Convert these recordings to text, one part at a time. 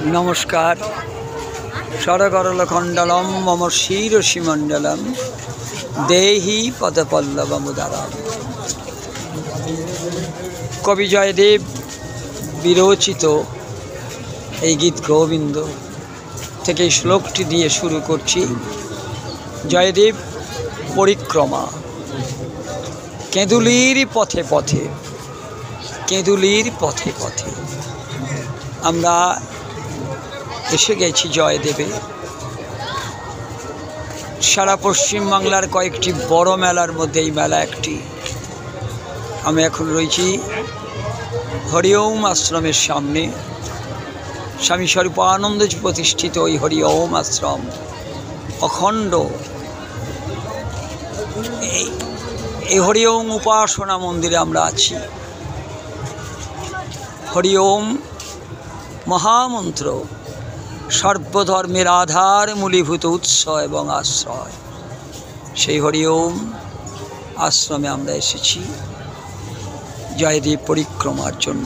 नमस्कार शरकरलखण्डलं मम शिरसिमण्डलं देहि पदपल्लवमुदारम्। कवि जयदेव विरचित এই গীত গোবিন্দ থেকে শ্লোকটি দিয়ে শুরু করছি। জয়দেব পরিক্রমা। কেঁদুলির পথে পথে, কেঁদুলির পথে পথে আমরা এসে গেছি জয়দেবে। সারা পশ্চিমবাংলার কয়েকটি বড় মেলার মধ্যে এই মেলা একটি। আমি এখন রয়েছি হরিওম আশ্রমের সামনে। স্বামী স্বরূপানন্দ প্রতিষ্ঠিত ওই হরিওম আশ্রম অখণ্ড। এই হরিওম উপাসনা মন্দিরে আমরা আছি। হরিওম মহামন্ত্র সর্বধর্মের আধার মূলীভূত উৎস এবং আশ্রয়। সেই হরিওম আশ্রমে আমরা এসেছি জয়দেব পরিক্রমার জন্য।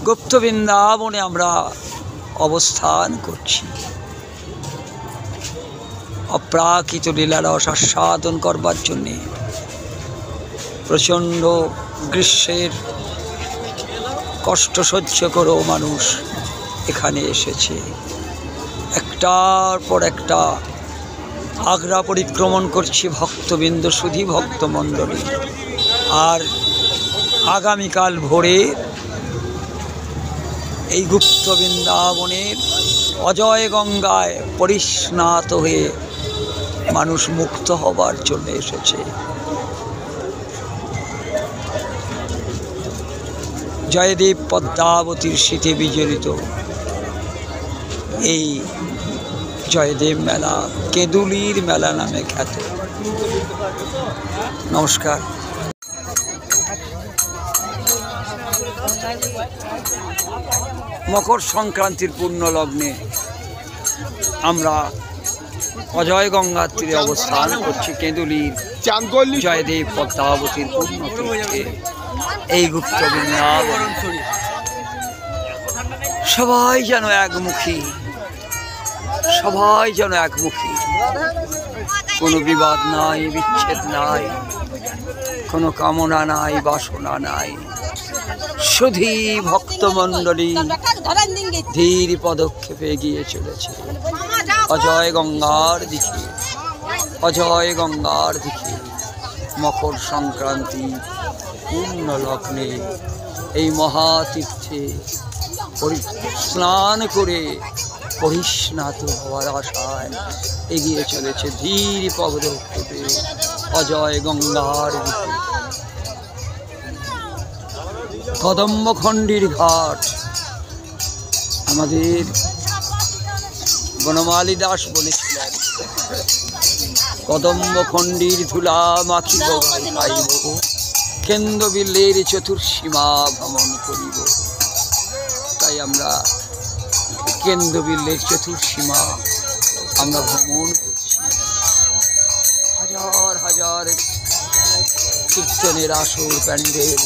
গুপ্ত বৃন্দাবনে আমরা অবস্থান করছি। অপ্রাকৃত লীলার আস্বাদন করবার জন্যে প্রচণ্ড গ্রীষ্মের কষ্ট সহ্য করেও মানুষ এখানে এসেছে। একটার পর একটা আগ্রা পরিক্রমণ করছি ভক্তবৃন্দ, শুধু ভক্তমণ্ডলী। আর আগামীকাল ভোরে এই গুপ্ত বৃন্দাবনের অজয় গঙ্গায় পরিস্নাত হয়ে মানুষ মুক্ত হবার জন্য এসেছে। জয়দেব পদ্মাবতীর শীতে বিজড়িত এই জয়দেব মেলা কেঁদুলির মেলা নামে খ্যাত। নমস্কার। মকর সংক্রান্তির পূর্ণ লগ্নে আমরা অজয় গঙ্গার তীরে অবস্থান করছি। কেঁদুলির জয়দেব পদ্মাবতীর পূর্ণ তীর্থে এই গুপ্ত বৃন্দাবন। সবাই যেন একমুখী, সবাই যেন একমুখী। কোনো বিবাদ নাই, বিচ্ছেদ নাই, কোনো কামনা নাই, বাসনা নাই। শুধু ভক্তমণ্ডলী ধীর পদক্ষেপে এগিয়ে চলেছে অজয় গঙ্গার দিকে, অজয় গঙ্গার দিকে। মকর সংক্রান্তি পূর্ণ লগ্নে এই মহাতীর্থে স্নান করে পরিস্নাত হওয়ার আশায় এগিয়ে চলেছে ধীর পদক্ষেপে অজয় গঙ্গার দিকে। কদম্বখণ্ডির ঘাট। আমাদের বনমালী দাস বলেছিলেন, কদম্বখণ্ডির ধুলা মাখিব গাইব, কেন্দ্রবিল্লের চতুর্সীমা ভ্রমণ করিব। তাই আমরা কেন্দ্রবিল্লের চতুর্সীমা আমরা ভ্রমণ করছি। হাজার হাজার কীর্তনের আসর প্যান্ডেল,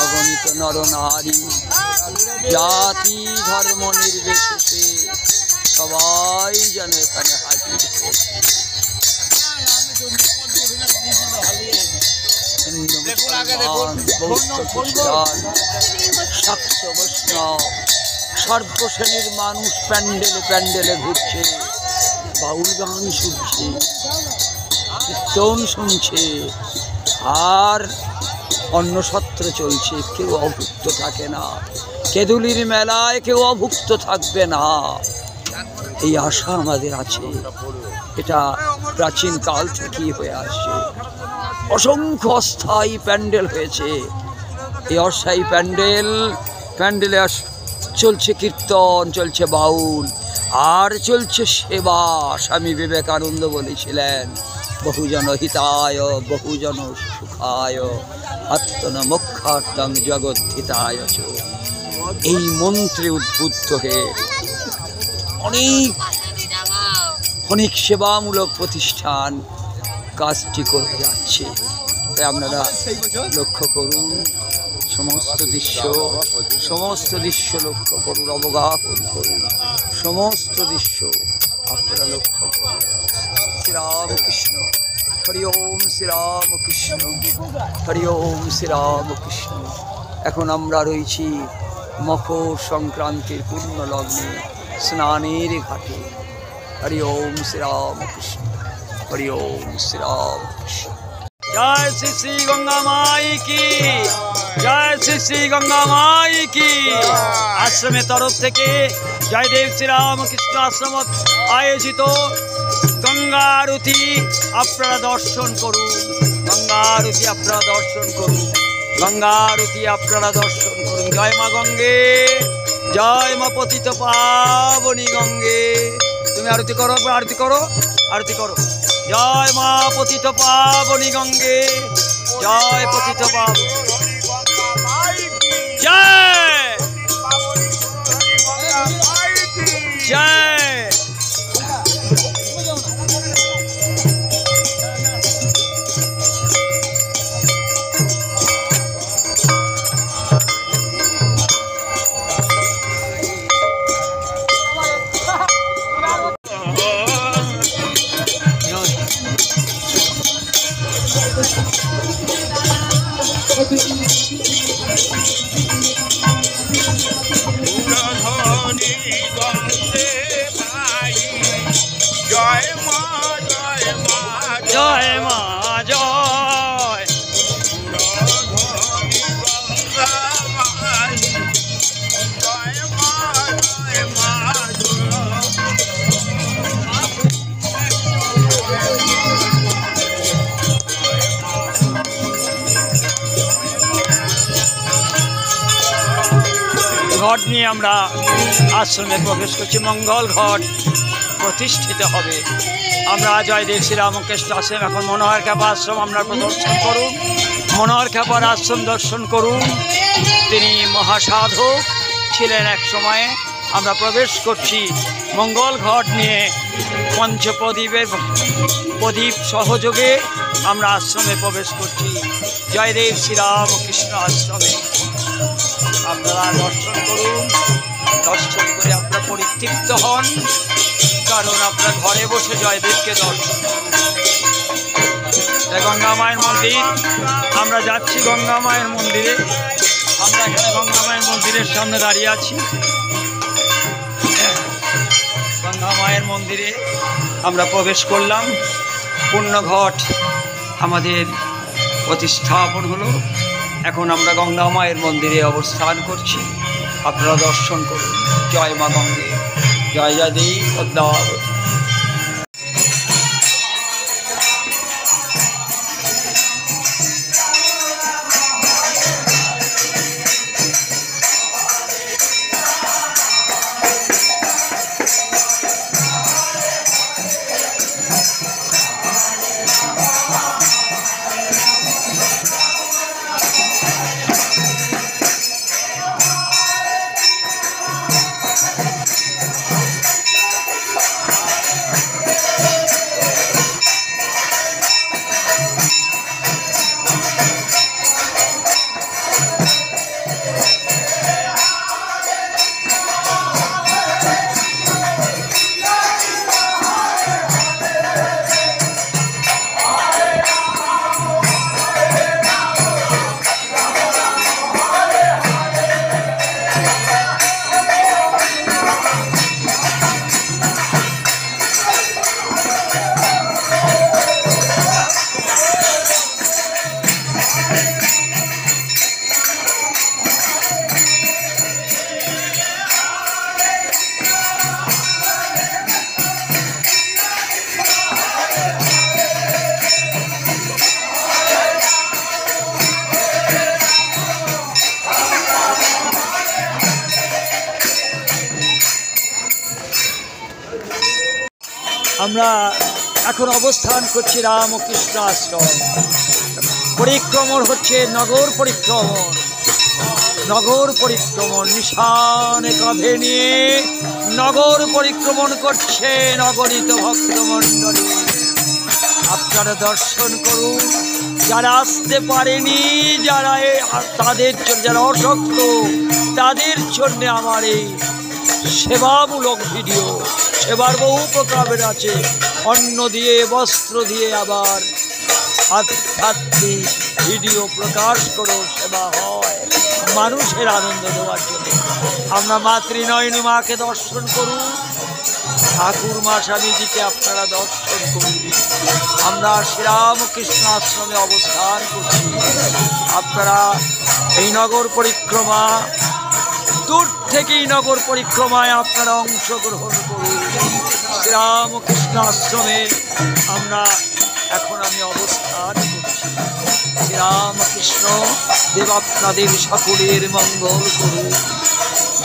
অগণিত নরনারী, জাতি ধর্ম নির্বিশেষে সবাই যেন এখানে হাজির হয়েছে। শাক্ত বৈষ্ণব সর্বশ্রেণীর মানুষ প্যান্ডেলে প্যান্ডেলে ঘুরছে, বাউল গান শুনছে, কীর্তন শুনছে, আর অন্নসত্র চলছে। কেউ অভুক্ত থাকে না। কেঁদুলির মেলায় কেউ অভুক্ত থাকবে না, এই আশা আমাদের আছে। এটা প্রাচীন কাল থেকেই হয়ে আসছে। অসংখ্য অস্থায়ী প্যান্ডেল হয়েছে। এই অস্থায়ী প্যান্ডেলে চলছে কীর্তন, চলছে বাউল, আর চলছে সেবা। স্বামী বিবেকানন্দ বলেছিলেন, বহুজন হিতায় বহুজন সুখায় আত্মন মোক্ষার্থং জগদ্ধিতায়। এই মন্ত্রে উদ্বুদ্ধ হয়ে অনেক সেবামূলক প্রতিষ্ঠান কাজটি করে যাচ্ছে। তাই আপনারা লক্ষ্য করুন, সমস্ত দৃশ্য লক্ষ্য করুন, অবগাহন করুন। সমস্ত দৃশ্য আপনারা লক্ষ্য করুন। শ্রীরামকৃষ্ণ, হরি ওম শ্রীরামকৃষ্ণ, হরি ওম শ্রীরামকৃষ্ণ। এখন আমরা রয়েছি মকর সংক্রান্তির পূর্ণ লগ্নে স্নানের ঘাটে। হরি ওম শ্রীরামকৃষ্ণ, হরি ওম শ্রীরামকৃষ্ণ। জয় শ্রী শ্রী গঙ্গা মাই কি, জয় শ্রী শ্রী গঙ্গা মাই কি। আশ্রমের তরফ থেকে জয়দেব শ্রীরামকৃষ্ণ আশ্রম আয়োজিত গঙ্গা আরতি আপনারা দর্শন করুন। গঙ্গা আরতি আপনারা দর্শন করুন। গঙ্গা আরতি আপনারা দর্শন করুন। জয় মা গঙ্গে, জয় মা পতিত পাবনী গঙ্গে। তুমি আরতি করো, আরতি করো, আরতি করো। জয় মা পতিত পাবনী গঙ্গে, জয় পতিত পাবনী, জয় জয়। জয় মা জয়, ঘট নিয়ে আমরা আশ্রমে প্রবেশ করছি। মঙ্গল ঘট প্রতিষ্ঠিত হবে। আমরা জয়দেব শ্রীরামকৃষ্ণ আশ্রম, এখন মনোহর খ্যাপা আশ্রম আমরা প্রদর্শন করুন। মনোহর খ্যাপার আশ্রম দর্শন করুন। তিনি মহাসাধক ছিলেন এক সময়ে। আমরা প্রবেশ করছি মঙ্গল ঘট নিয়ে। প্রদীপ সহযোগে আমরা আশ্রমে প্রবেশ করছি। জয়দেব শ্রীরামকৃষ্ণ আশ্রমে আপনারা দর্শন করুন। দর্শন করে আপনারা পরিতৃপ্ত হন, কারণ আপনার ঘরে বসে জয়দেবকে দর্শন করুন। গঙ্গা মায়ের মন্দির, আমরা যাচ্ছি গঙ্গা মায়ের মন্দিরে। আমরা এখানে গঙ্গা মায়ের মন্দিরের সামনে দাঁড়িয়ে আছি। গঙ্গা মায়ের মন্দিরে আমরা প্রবেশ করলাম। পূর্ণঘট আমাদের প্রতিস্থাপন হলো। এখন আমরা গঙ্গা মায়ের মন্দিরে অবস্থান করছি। আপনারা দর্শন করুন। জয় মা গঙ্গে, জয় জয়দেব পদ্মাবতী। আমরা এখন অবস্থান করছি রামকৃষ্ণ আশ্রম। পরিক্রমণ হচ্ছে নগর পরিক্রমণ। নগর পরিক্রমণ নিশানে কাঁধে নিয়ে নগর পরিক্রমণ করছে নগরিত ভক্তমণ্ডলী। আপনারা দর্শন করুন। যারা আসতে পারেনি, যারা তাদের জন্য, যারা অশক্ত তাদের জন্য আমার এই সেবামূলক ভিডিও। সেবার বহু প্রকারের আছে, অন্ন দিয়ে, বস্ত্র দিয়ে, আবার আধ্যাত্মিক ভিডিও প্রকাশ করো, সেবা হয় মানুষের আনন্দ দেওয়ার জন্য। আমরা মাতৃনয়নী মাকে দর্শন করুন, ঠাকুর মা স্বামীজিকে আপনারা দর্শন করুন। আমরা শ্রীরামকৃষ্ণ আশ্রমে অবস্থান করছি। আপনারা এই নগর পরিক্রমা, দূর থেকেই নগর পরিক্রমায় আপনারা অংশগ্রহণ করুন। শ্রীরামকৃষ্ণ আশ্রমে আমি অবস্থান করছি। শ্রীরামকৃষ্ণ দেব আপনাদের সকলের মঙ্গল করুন।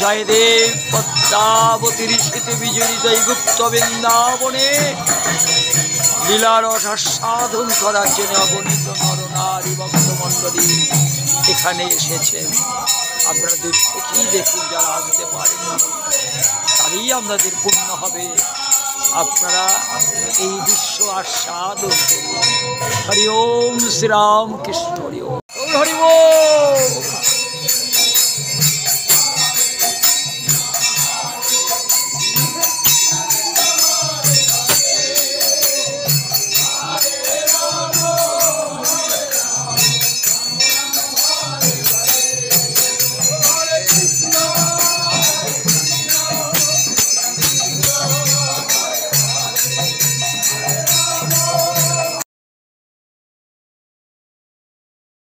জয়দেব পদ্মাবতীর শীতে বিজড়িত এই গুপ্ত বৃন্দাবনে লীলারস আস্বাদন করার জন্য অগণিত নরনারী ভক্তমণ্ডলী এখানে এসেছেন। আপনারা দূর থেকেই দেখুন, যারা আসতে পারেন তারই আমাদের পুণ্য হবে। আপনারা এই দৃশ্য আস্বাদন করুন। হরি ওম শ্রীরাম কৃষ্ণ, হরি ওম, হরি ওম।